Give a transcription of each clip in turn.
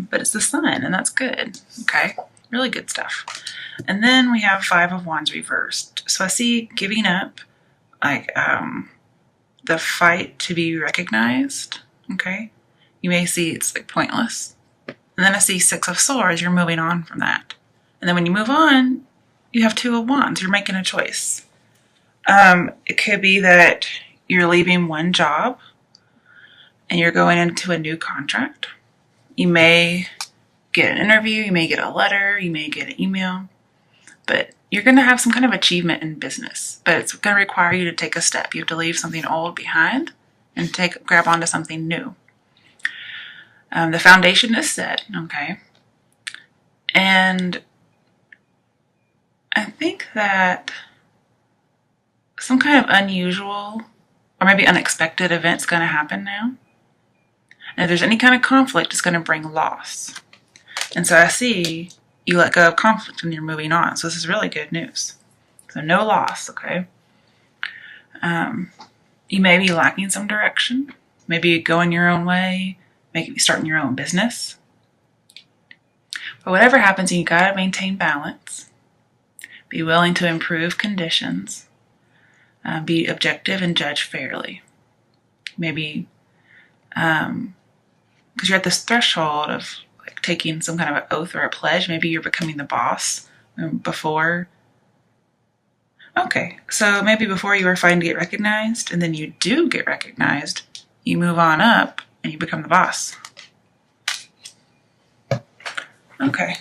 but it's the sun, and that's good. Okay, really good stuff. And then we have Five of Wands reversed. So I see giving up, like the fight to be recognized. Okay, you may see it's like pointless. And then I see Six of Swords. You're moving on from that. And then when you move on, you have Two of Wands. You're making a choice. It could be that you're leaving one job and you're going into a new contract. You may get an interview, you may get a letter, you may get an email, but you're going to have some kind of achievement in business. But it's going to require you to take a step. You have to leave something old behind and grab onto something new. The foundation is set, okay? And I think that some kind of unusual or maybe unexpected event's going to happen now. And if there's any kind of conflict, it's going to bring loss. And so I see you let go of conflict and you're moving on. So this is really good news. So no loss, okay? You may be lacking some direction. Maybe going your own way, maybe starting your own business. But whatever happens, you got to maintain balance. Be willing to improve conditions. Be objective and judge fairly. Maybe because you're at this threshold of like taking some kind of an oath or a pledge. Maybe you're becoming the boss before. Okay, so maybe before you were fighting to get recognized, and then you do get recognized, you move on up and you become the boss. Okay,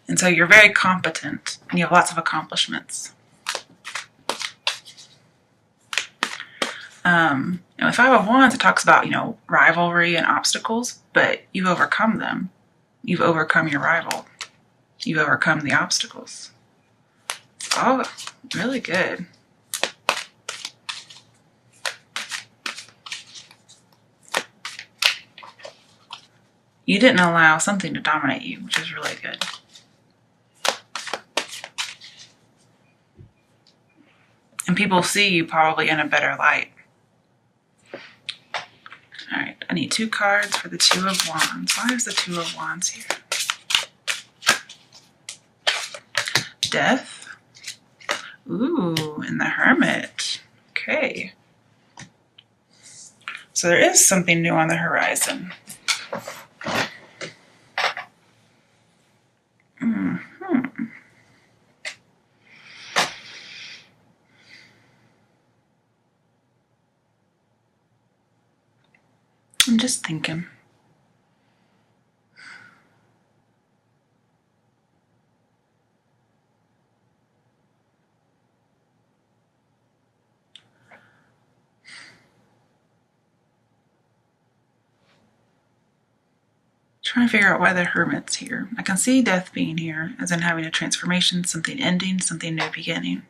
and so you're very competent and you have lots of accomplishments. And with Five of Wands, it talks about, rivalry and obstacles, but you've overcome them. You've overcome your rival. You've overcome the obstacles. Oh, really good. You didn't allow something to dominate you, which is really good. And people see you probably in a better light. All right, I need 2 cards for the Two of Wands. Why is the Two of Wands here? Death. Ooh, and the Hermit. Okay. So there is something new on the horizon. I'm just thinking. Trying to figure out why the Hermit's here. I can see death being here, as in having a transformation, something ending, something new beginning.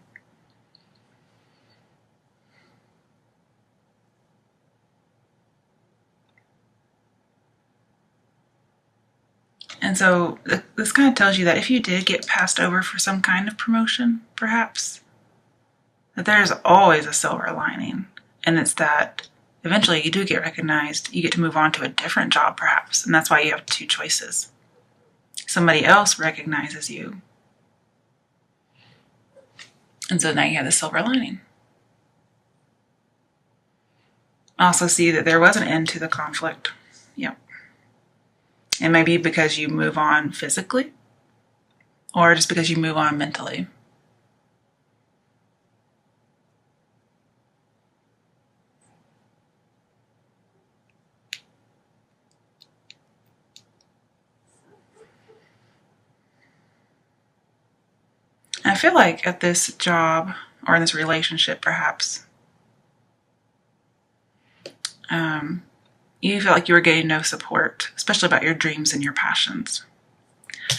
And so this kind of tells you that if you did get passed over for some kind of promotion, perhaps, that there's always a silver lining. And it's that eventually you do get recognized, you get to move on to a different job perhaps. And that's why you have 2 choices. Somebody else recognizes you. And so now you have the silver lining. I also see that there was an end to the conflict. Yep. And maybe because you move on physically, or just because you move on mentally. I feel like at this job, or in this relationship perhaps, you feel like you were getting no support, especially about your dreams and your passions.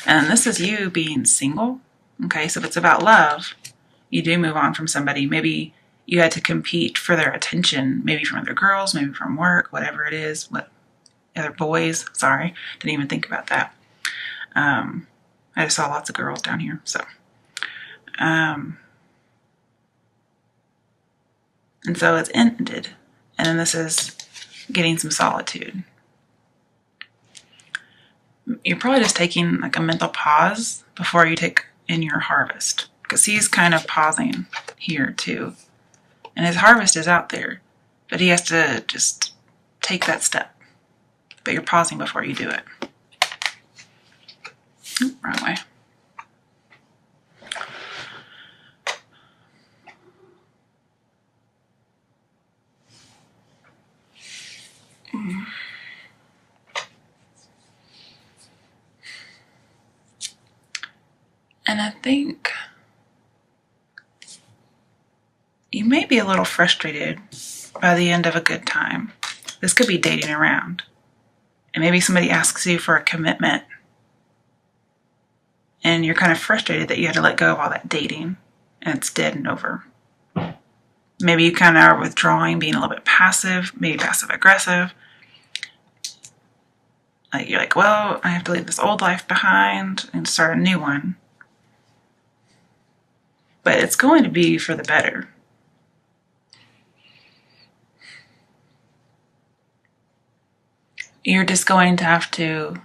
And this is you being single. Okay, so if it's about love, you do move on from somebody. Maybe you had to compete for their attention, maybe from other girls, maybe from work, whatever it is, other boys. Sorry, didn't even think about that. I just saw lots of girls down here, so. And so it's ended. And then this is getting some solitude. you're probably just taking like a mental pause before you take in your harvest, because he's kind of pausing here too. And his harvest is out there, but he has to just take that step. But you're pausing before you do it. Oop, wrong way. And I think you may be a little frustrated by the end of a good time. This could be dating around. And maybe somebody asks you for a commitment and you're kind of frustrated that you had to let go of all that dating and it's dead and over. Maybe you kind of are withdrawing, being a little bit passive, maybe passive aggressive. Like you're like, well, I have to leave this old life behind and start a new one. But it's going to be for the better. You're just going to have to,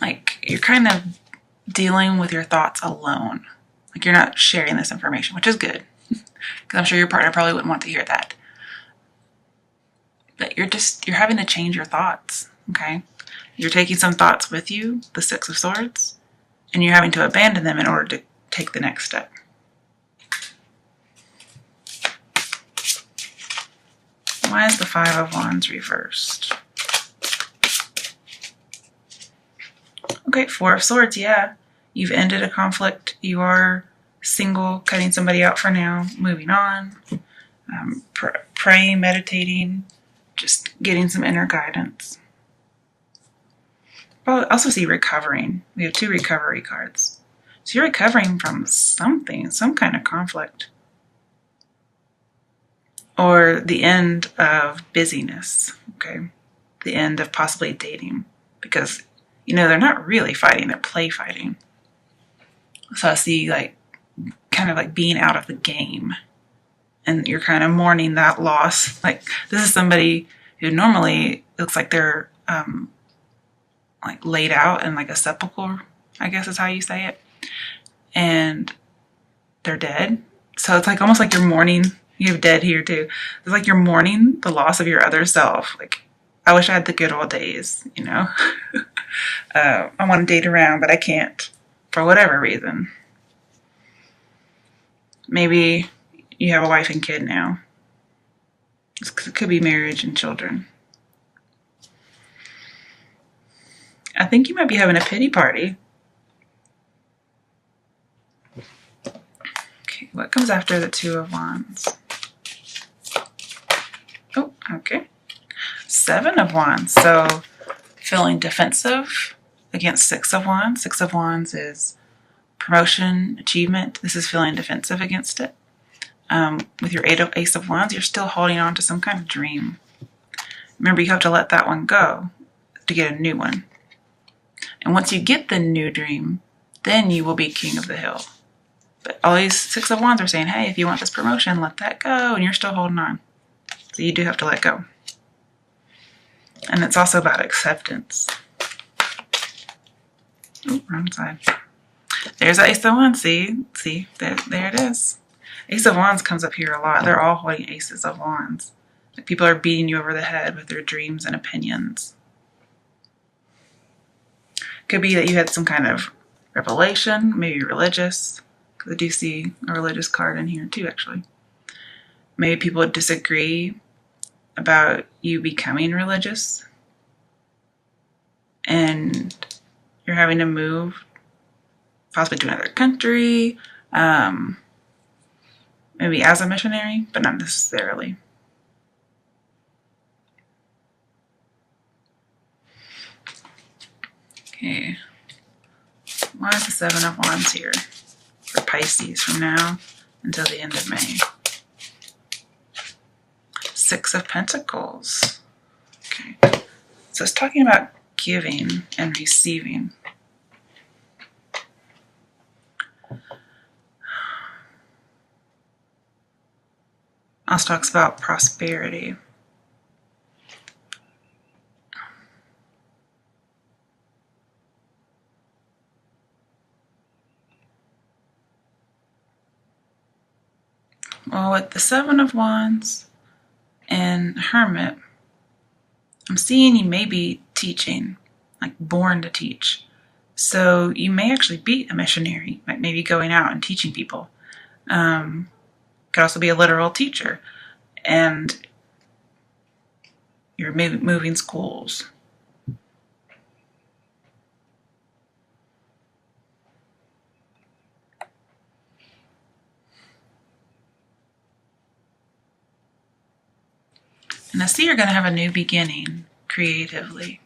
like, you're kind of dealing with your thoughts alone. Like, you're not sharing this information, which is good. Because I'm sure your partner probably wouldn't want to hear that. But you're having to change your thoughts, okay? You're taking some thoughts with you, the Six of Swords, and you're having to abandon them in order to take the next step. Why is the Five of Wands reversed? Okay, Four of Swords, yeah. You've ended a conflict. You are single, cutting somebody out for now, moving on, praying, meditating, just getting some inner guidance. I also see recovering. We have 2 recovery cards. So you're recovering from something, some kind of conflict. Or the end of busyness, okay? The end of possibly dating. Because, they're not really fighting, they're play fighting. So I see, like, kind of like being out of the game. And you're kind of mourning that loss. Like, this is somebody who normally looks like they're, like, laid out in, like, a sepulcher, I guess is how you say it. And they're dead. So it's like almost like you're mourning. You have dead here too. It's like you're mourning the loss of your other self. Like, I wish I had the good old days, I want to date around, but I can't for whatever reason. Maybe you have a wife and kid now. It could be marriage and children. I think you might be having a pity party. Okay, what comes after the Two of Wands? Oh, okay. Seven of Wands. So feeling defensive against Six of Wands. Six of Wands is promotion, achievement. This is feeling defensive against it. With your Ace of Wands, you're still holding on to some kind of dream. Remember, you have to let that one go to get a new one. And once you get the new dream, then you will be king of the hill. But all these Six of Wands are saying, hey, if you want this promotion, let that go. And you're still holding on. So you do have to let go. And it's also about acceptance. Oh, wrong side. There's the Ace of Wands. See, there it is. Ace of Wands comes up here a lot. They're all holding Aces of Wands. Like, people are beating you over the head with their dreams and opinions. Could be that you had some kind of revelation, maybe religious. Because I do see a religious card in here too, actually. Maybe people disagree about you becoming religious. And you're having to move possibly to another country. Maybe as a missionary, but not necessarily. Okay. Why is the Seven of Wands here for Pisces from now until the end of May? Six of Pentacles. Okay. So it's talking about giving and receiving. Also talks about prosperity. Well, with the Seven of Wands and Hermit, I'm seeing you may be teaching, like born to teach. So you may actually be a missionary, like maybe going out and teaching people. Could also be a literal teacher, and you're maybe moving schools. And I see you're going to have a new beginning creatively.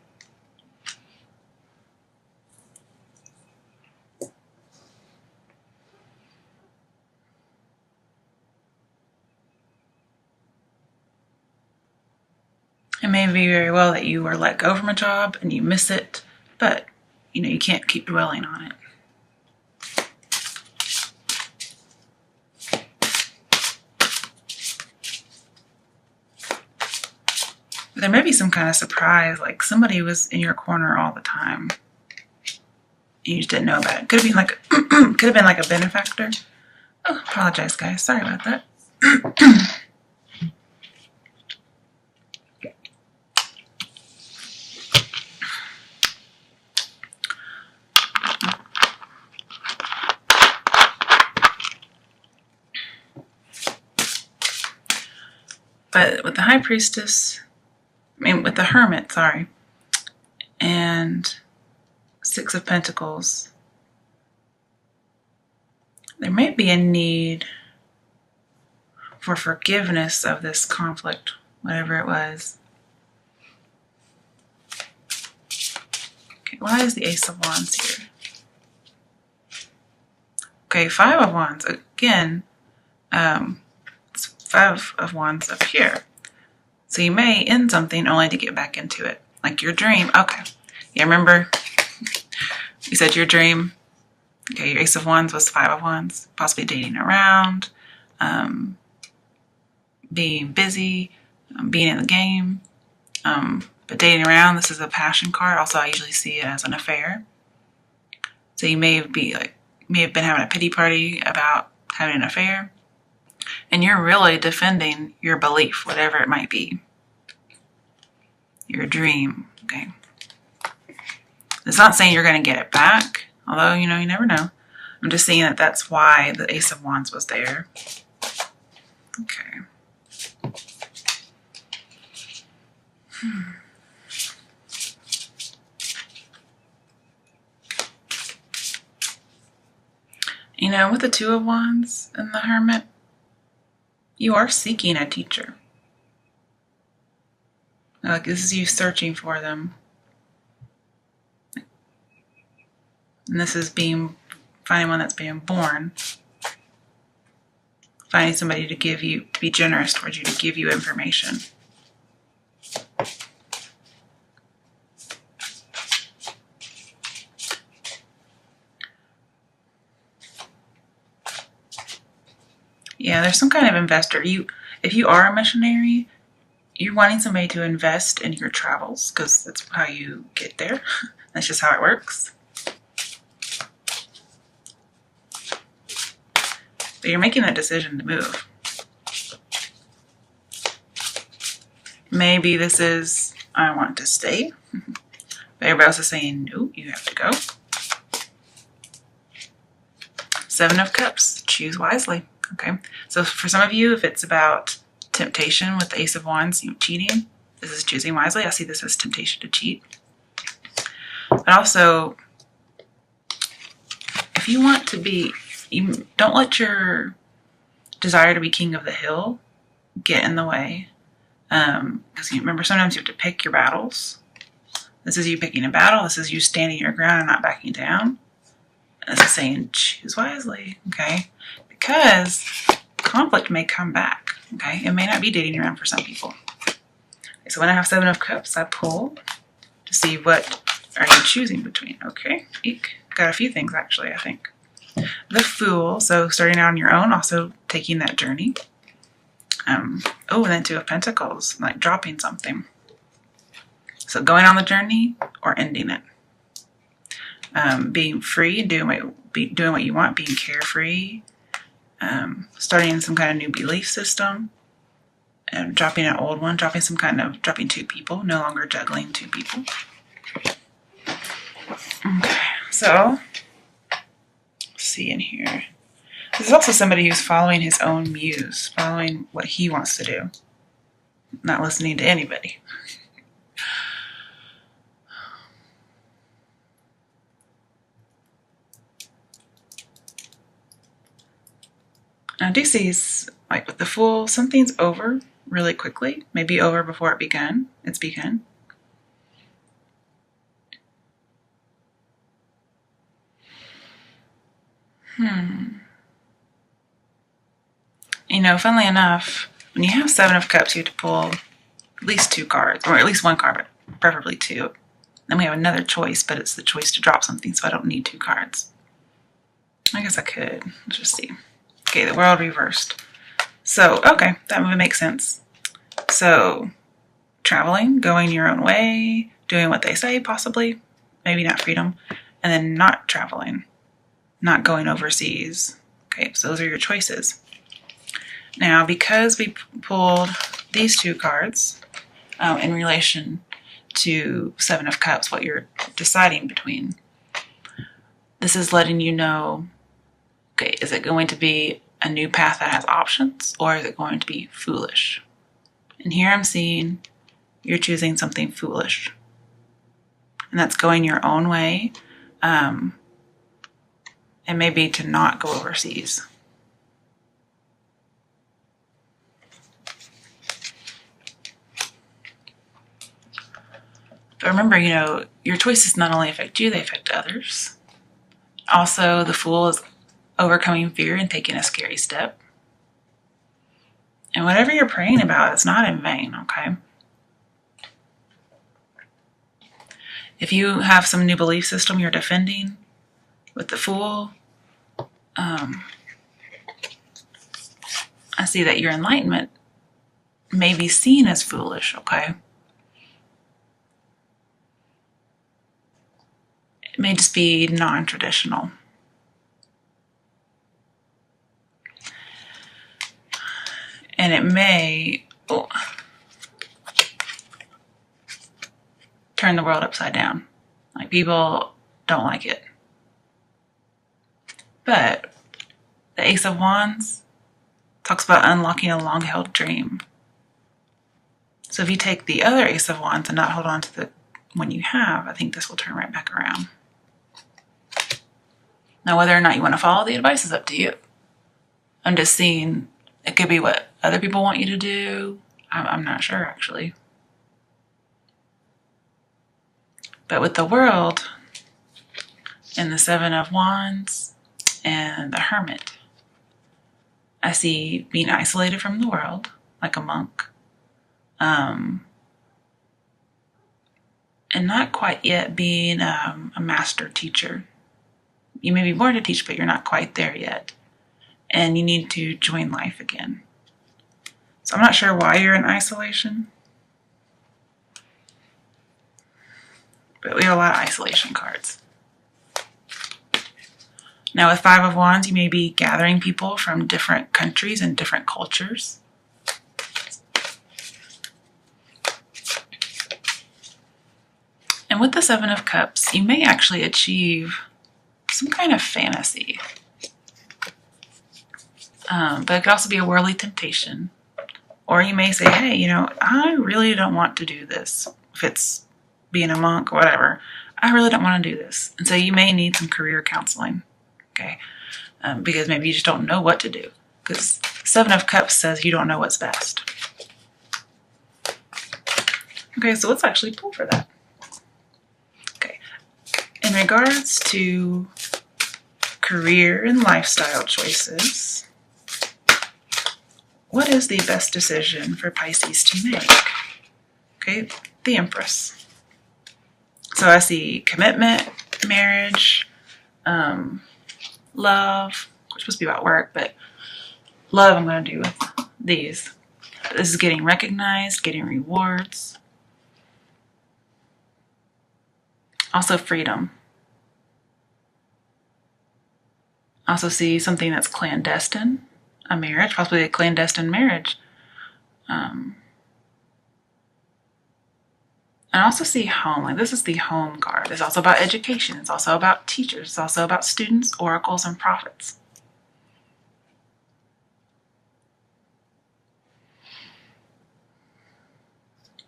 It may be very well that you were let go from a job and you miss it, but you can't keep dwelling on it. There may be some kind of surprise, like somebody was in your corner all the time. You just didn't know about it. Could have been like a benefactor. Oh, apologize, guys. Sorry about that. But with the High Priestess, with the Hermit, sorry, and Six of Pentacles, there may be a need for forgiveness of this conflict, whatever it was. Okay, why is the Ace of Wands here? Okay, Five of Wands, again, it's Five of Wands up here. So you may end something only to get back into it. Like your dream. Okay. Yeah, remember you said your dream. Okay, your Ace of Wands was Five of Wands. Possibly dating around, being busy, being in the game. But dating around, this is a passion card. Also, I usually see it as an affair. So you may have been having a pity party about having an affair. And you're really defending your belief, whatever it might be. Your dream, okay? It's not saying you're going to get it back, although, you never know. I'm just saying that that's why the Ace of Wands was there. Okay. With the Two of Wands and the Hermit, you are seeking a teacher. Like this is you searching for them. And this is finding one that's being born. Finding somebody to be generous towards you, to give you information. Yeah, there's some kind of investor. If you are a missionary, you're wanting somebody to invest in your travels because that's how you get there. That's just how it works. But you're making that decision to move. Maybe this is, I want to stay. But everybody else is saying, no, you have to go. Seven of Cups, choose wisely. Okay, so for some of you, if it's about temptation with the Ace of Wands, cheating, this is choosing wisely. I see this as temptation to cheat. But also, if you want to be, don't let your desire to be king of the hill get in the way. Because remember, sometimes you have to pick your battles. This is you picking a battle. This is you standing your ground and not backing down. This is saying choose wisely, okay? Because conflict may come back, okay? It may not be dating around for some people. Okay, so when I have Seven of Cups, I pull to see what are you choosing between, okay? Eek. Got a few things, actually, I think. The Fool, so starting out on your own, also taking that journey. And then Two of Pentacles, like dropping something. So going on the journey or ending it. Being free and doing what you want, being carefree. starting some kind of new belief system, and dropping an old one, dropping two people, no longer juggling two people. Okay, so let's see in here. This is also somebody who's following his own muse, following what he wants to do, not listening to anybody. I do see, like with the Fool, something's over really quickly, maybe over before it's begun. You know, funnily enough, when you have Seven of Cups, you have to pull at least two cards, or at least one card, but preferably two. Then we have another choice, but it's the choice to drop something, so I don't need two cards. I guess I could. Let's just see. Okay, the World reversed. So, okay, that would make sense. So, traveling, going your own way, doing what they say, possibly, maybe not freedom, and then not traveling, not going overseas. Okay, so those are your choices. Now, because we pulled these two cards in relation to Seven of Cups, what you're deciding between, this is letting you know, okay, is it going to be a new path that has options, or is it going to be foolish? And here I'm seeing you're choosing something foolish. And that's going your own way, and maybe to not go overseas. But remember, you know, your choices not only affect you, they affect others. Also, the Fool is overcoming fear and taking a scary step. And whatever you're praying about, it's not in vain, okay? If you have some new belief system you're defending with the Fool, I see that your enlightenment may be seen as foolish, okay? It may just be non-traditional. And it may turn the world upside down. Like, people don't like it. But the Ace of Wands talks about unlocking a long-held dream. So if you take the other Ace of Wands and not hold on to the one you have, I think this will turn right back around. Now, whether or not you want to follow the advice is up to you. I'm just seeing it could be what other people want you to do. I'm not sure, actually. But with the World and the Seven of Wands and the Hermit, I see being isolated from the world, like a monk, and not quite yet being a master teacher. You may be born to teach, but you're not quite there yet. And you need to join life again. So I'm not sure why you're in isolation. But we have a lot of isolation cards. Now with Five of Wands, you may be gathering people from different countries and different cultures. And with the Seven of Cups, you may actually achieve some kind of fantasy. But it could also be a worldly temptation. Or you may say, hey, you know, I really don't want to do this. If it's being a monk or whatever, I really don't want to do this. And so you may need some career counseling, okay? Because maybe you just don't know what to do. Because Seven of Cups says you don't know what's best. Okay, so let's actually pull for that. Okay, in regards to career and lifestyle choices, what is the best decision for Pisces to make? Okay, the Empress. So I see commitment, marriage, love, which is supposed to be about work, but love I'm going to do with these. This is getting recognized, getting rewards. Also freedom. Also see something that's clandestine. a marriage, possibly a clandestine marriage. I also see home, like this is the home card. It's also about education. It's also about teachers. It's also about students, oracles, and prophets.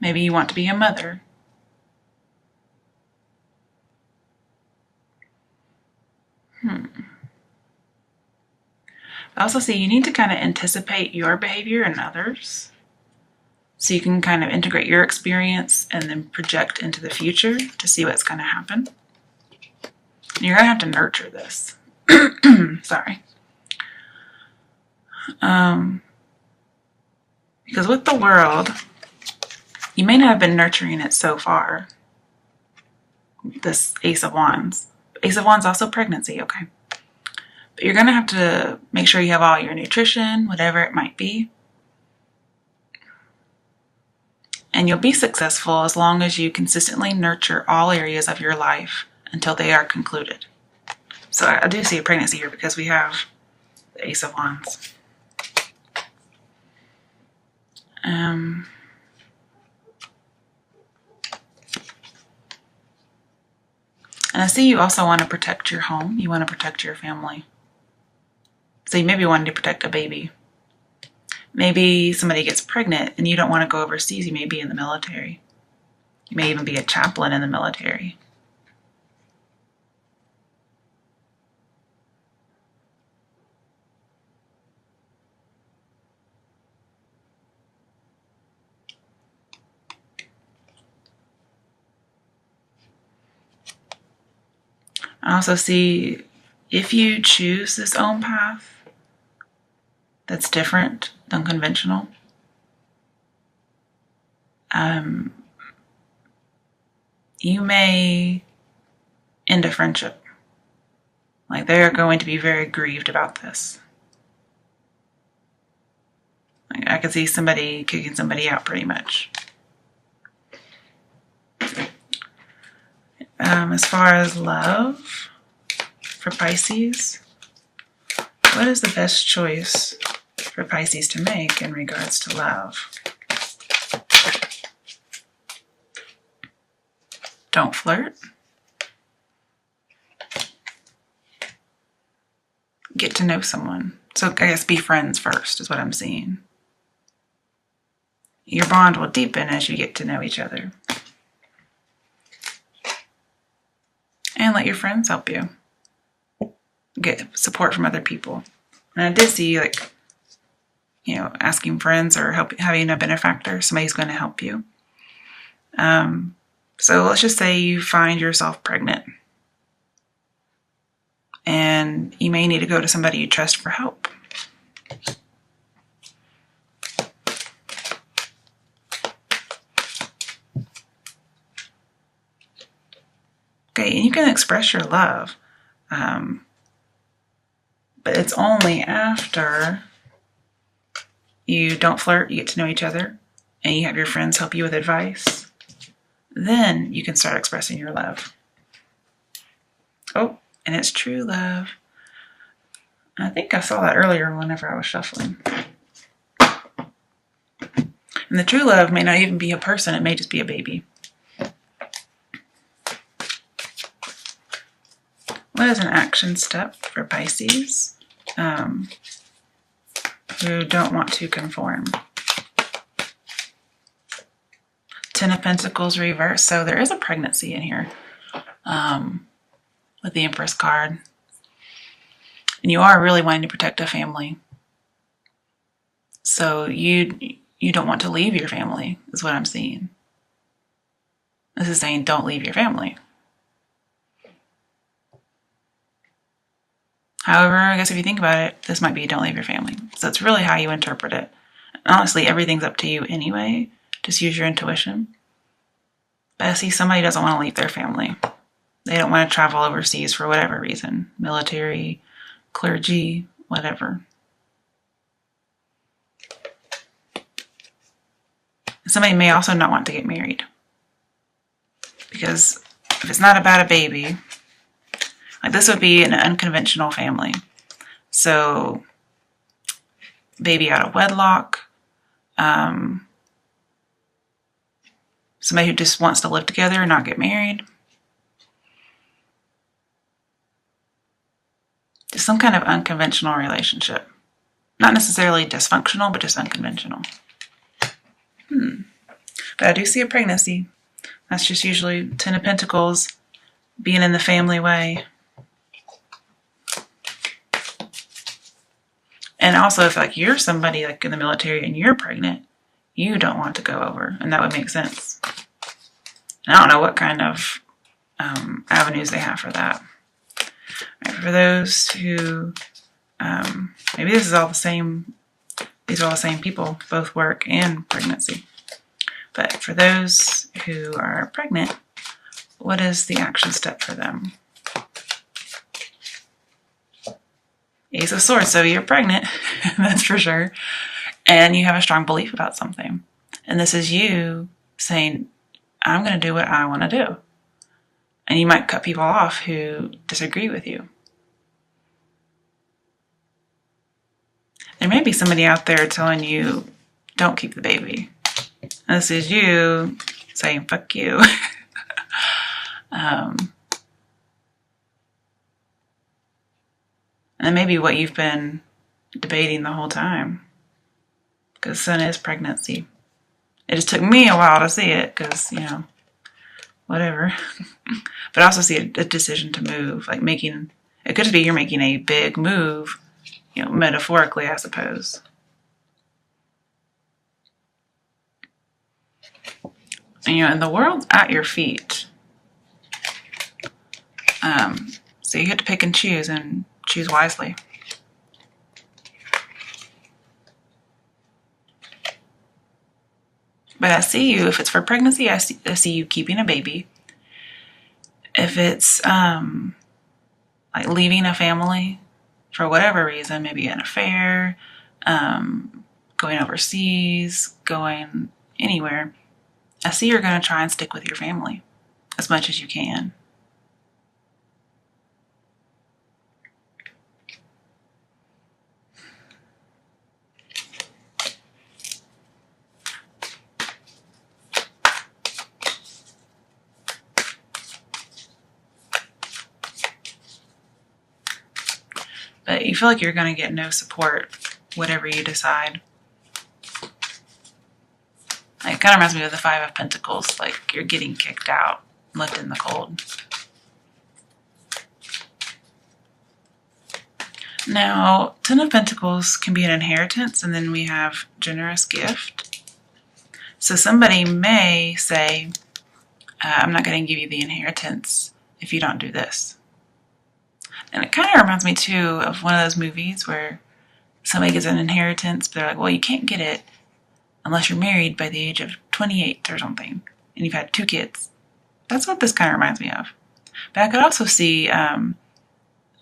Maybe you want to be a mother. I also see you need to kind of anticipate your behavior in others. So you can kind of integrate your experience and then project into the future to see what's going to happen. And you're going to have to nurture this. Sorry. Because with the world, you may not have been nurturing it so far. This Ace of Wands. Ace of Wands also pregnancy, okay? But you're going to have to make sure you have all your nutrition, whatever it might be. And you'll be successful as long as you consistently nurture all areas of your life until they are concluded. So I do see a pregnancy here because we have the Ace of Wands. And I see you also want to protect your home. You want to protect your family. So you maybe want to protect a baby. Maybe somebody gets pregnant and you don't want to go overseas. You may be in the military. You may even be a chaplain in the military. I also see if you choose this own path that's different than conventional, you may end a friendship. Like they're going to be very grieved about this. Like I could see somebody kicking somebody out pretty much. As far as love for Pisces, what is the best choice for Pisces to make in regards to love? Don't flirt. Get to know someone. So I guess be friends first is what I'm seeing. Your bond will deepen as you get to know each other. And let your friends help you. Get support from other people. And I did see, like, you know, asking friends or having a benefactor. Somebody's going to help you. So let's just say you find yourself pregnant. And you may need to go to somebody you trust for help. Okay, and you can express your love. But it's only after you don't flirt, you get to know each other, and you have your friends help you with advice. Then you can start expressing your love. Oh, and it's true love. I think I saw that earlier whenever I was shuffling. And the true love may not even be a person, it may just be a baby. What is an action step for Pisces who don't want to conform? Ten of Pentacles reverse. So there is a pregnancy in here with the Empress card. And you are really wanting to protect a family. So you don't want to leave your family, is what I'm seeing. This is saying don't leave your family. However, I guess if you think about it, this might be don't leave your family. So it's really how you interpret it. Honestly, everything's up to you anyway. Just use your intuition. But I see somebody doesn't want to leave their family. They don't want to travel overseas for whatever reason. Military, clergy, whatever. Somebody may also not want to get married. Because if it's not about a baby, like this would be an unconventional family. So baby out of wedlock. Somebody who just wants to live together and not get married. Just some kind of unconventional relationship. Not necessarily dysfunctional, but just unconventional. But I do see a pregnancy. That's just usually 10 of Pentacles, being in the family way. And also, if like you're somebody like in the military and you're pregnant, you don't want to go over, and that would make sense. And I don't know what kind of avenues they have for that. Right, for those who, maybe this is all the same, these are all the same people, both work and pregnancy. But for those who are pregnant, what is the action step for them? Ace of Swords, so you're pregnant, that's for sure. And you have a strong belief about something. And this is you saying, I'm going to do what I want to do. And you might cut people off who disagree with you. There may be somebody out there telling you, don't keep the baby. And this is you saying, fuck you. And that may be what you've been debating the whole time. Because Sun is pregnancy. It just took me a while to see it because, you know, whatever. But I also see a decision to move. Like making, it could just be you're making a big move, you know, metaphorically, I suppose. And, you know, and the world's at your feet. So you get to pick and choose wisely. But I see you, if it's for pregnancy, I see you keeping a baby. If it's like leaving a family for whatever reason, maybe an affair, going overseas, going anywhere, I see you're going to try and stick with your family as much as you can. But you feel like you're going to get no support, whatever you decide. Like, it kind of reminds me of the Five of Pentacles, like you're getting kicked out, left in the cold. Now, Ten of Pentacles can be an inheritance, and then we have generous gift. So somebody may say, I'm not going to give you the inheritance if you don't do this. And it kind of reminds me, too, of one of those movies where somebody gets an inheritance, but they're like, well, you can't get it unless you're married by the age of 28 or something, and you've had 2 kids. That's what this kind of reminds me of. But I could also see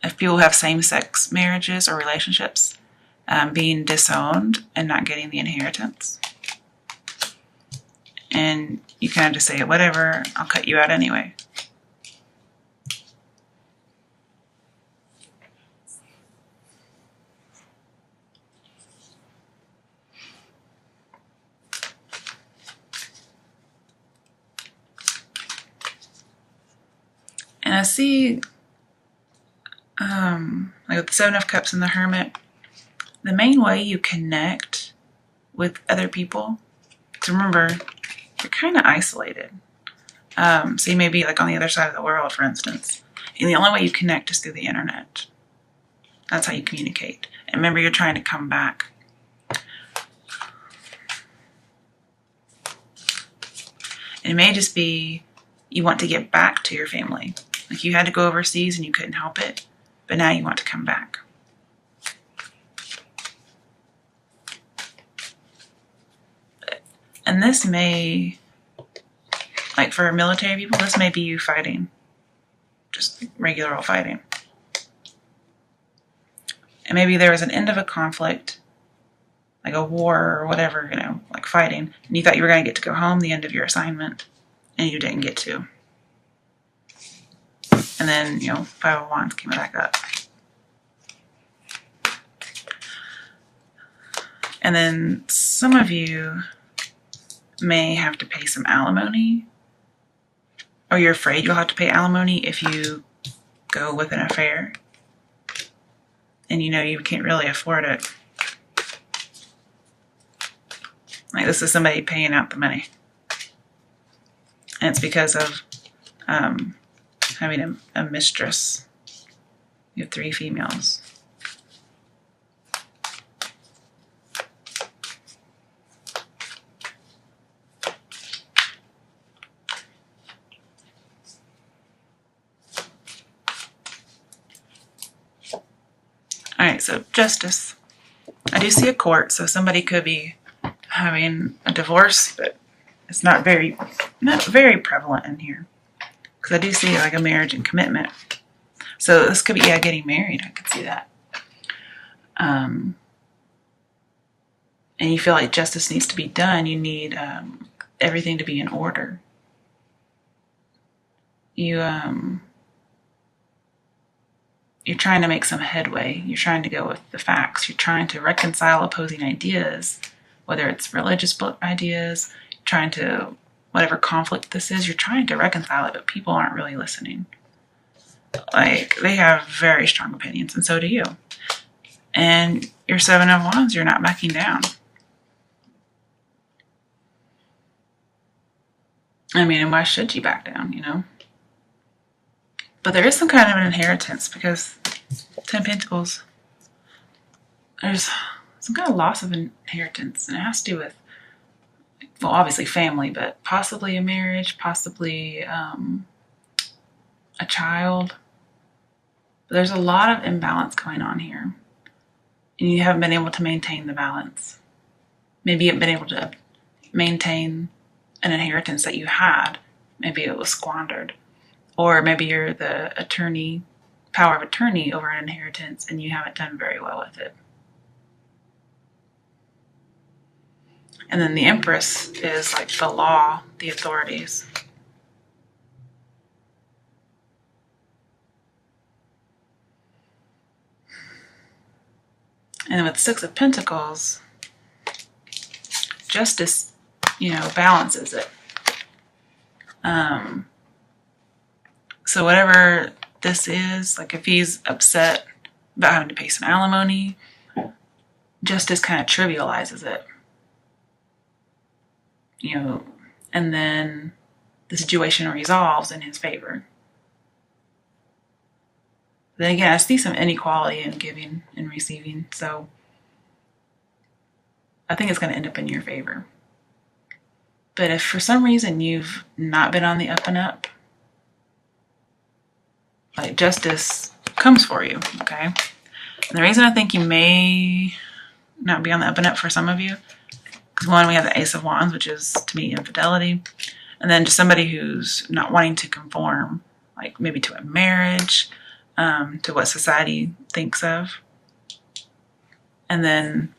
if people have same-sex marriages or relationships being disowned and not getting the inheritance. And you kind of just say, whatever, I'll cut you out anyway. And I see, like with the Seven of Cups and the Hermit, the main way you connect with other people, because remember, you're kind of isolated. So you may be like on the other side of the world, for instance, and the only way you connect is through the internet. That's how you communicate. And remember, you're trying to come back. And it may just be you want to get back to your family. Like you had to go overseas and you couldn't help it, but now you want to come back. And this may, like for military people, this may be you fighting. Just regular old fighting. And maybe there was an end of a conflict, like a war or whatever, you know, like fighting, and you thought you were going to get to go home the end of your assignment, and you didn't get to. And then, you know, Five of Wands came back up. And then some of you may have to pay some alimony, or you're afraid you'll have to pay alimony if you go with an affair and you know you can't really afford it. Like, this is somebody paying out the money. And it's because of having a mistress. You have 3 females. All right, so justice. I do see a court, so somebody could be having a divorce, but it's not very prevalent in here. Because I do see like a marriage and commitment. So this could be, yeah, getting married. I could see that. And you feel like justice needs to be done. You need everything to be in order. You're trying to make some headway. You're trying to go with the facts. You're trying to reconcile opposing ideas, whether it's religious ideas, trying to, whatever conflict this is, you're trying to reconcile it, but people aren't really listening. Like, they have very strong opinions, and so do you. And your 7 of Wands, you're not backing down. I mean, and why should you back down, you know? But there is some kind of an inheritance, because 10 Pentacles, there's some kind of loss of inheritance, and it has to do with, well, obviously family, but possibly a marriage, possibly a child. But there's a lot of imbalance going on here, and you haven't been able to maintain the balance. Maybe you haven't been able to maintain an inheritance that you had. Maybe it was squandered. Or maybe you're the power of attorney over an inheritance, and you haven't done very well with it. And then the Empress is like the law, the authorities. And with 6 of Pentacles, justice, balances it. So whatever this is, like if he's upset about having to pay some alimony, justice kind of trivializes it. And then the situation resolves in his favor. Then again, I see some inequality in giving and receiving, so I think it's going to end up in your favor. But if for some reason you've not been on the up and up, like, justice comes for you, okay? And the reason I think you may not be on the up and up for some of you, because 1, we have the Ace of Wands, which is, to me, infidelity. And then just somebody who's not wanting to conform, like maybe to a marriage, to what society thinks of. And then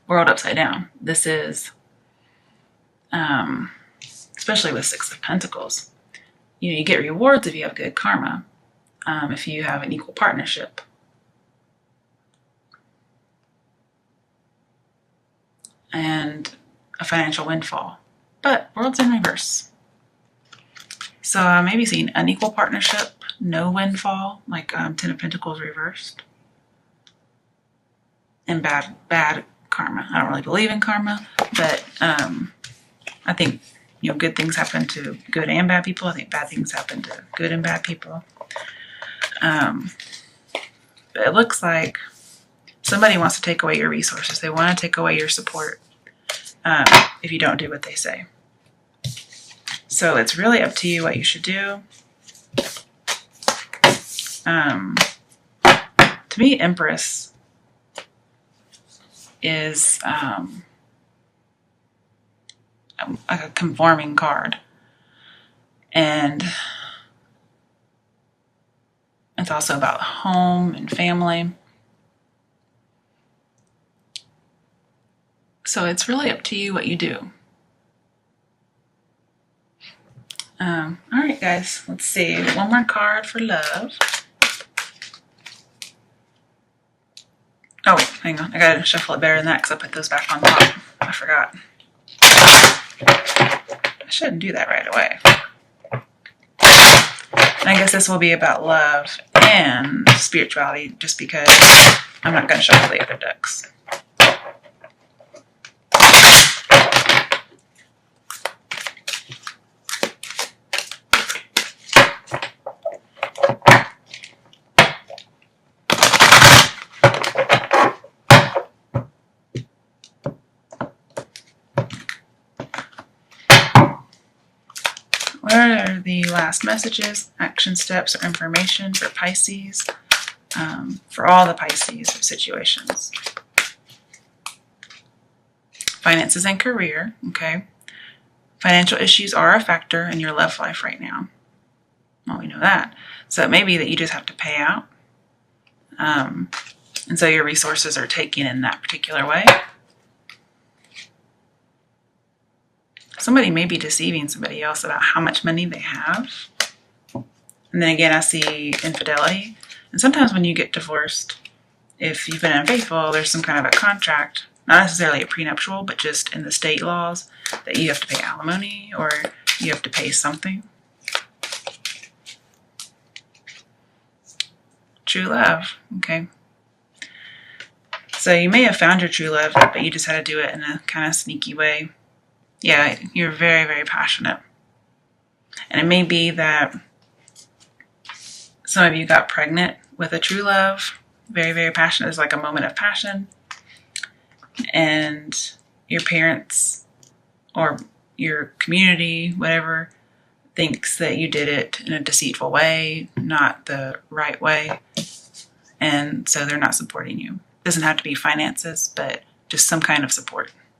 world upside down. This is, especially with 6 of Pentacles, you get rewards if you have good karma, if you have an equal partnership. And a financial windfall. But world's in reverse. So maybe seeing unequal partnership, no windfall, like 10 of Pentacles reversed. And bad karma. I don't really believe in karma, but I think good things happen to good and bad people. I think bad things happen to good and bad people. But it looks like somebody wants to take away your resources. They want to take away your support if you don't do what they say. So it's really up to you what you should do. To me, Empress is like a conforming card. And it's also about home and family. So it's really up to you what you do. All right, guys, let's see. One more card for love. Oh, wait, hang on. I gotta shuffle it better than that because I put those back on top. I forgot. I shouldn't do that right away. And I guess this will be about love and spirituality just because I'm not going to shuffle the other decks. What are the last messages, action steps, or information for Pisces, for all the Pisces situations? Finances and career, okay. Financial issues are a factor in your love life right now. Well, we know that. So it may be that you just have to pay out. And so your resources are taken in that particular way. Somebody may be deceiving somebody else about how much money they have. And then again, I see infidelity. And sometimes when you get divorced, if you've been unfaithful, there's some kind of a contract, not necessarily a prenuptial, but just in the state laws that you have to pay alimony or you have to pay something. True love, okay. So you may have found your true love, but you just had to do it in a kind of sneaky way. Yeah, you're very, very passionate. And it may be that some of you got pregnant with a true love. Very, very passionate. It's like a moment of passion. And your parents or your community, whatever, thinks that you did it in a deceitful way, not the right way. And so they're not supporting you. It doesn't have to be finances, but just some kind of support.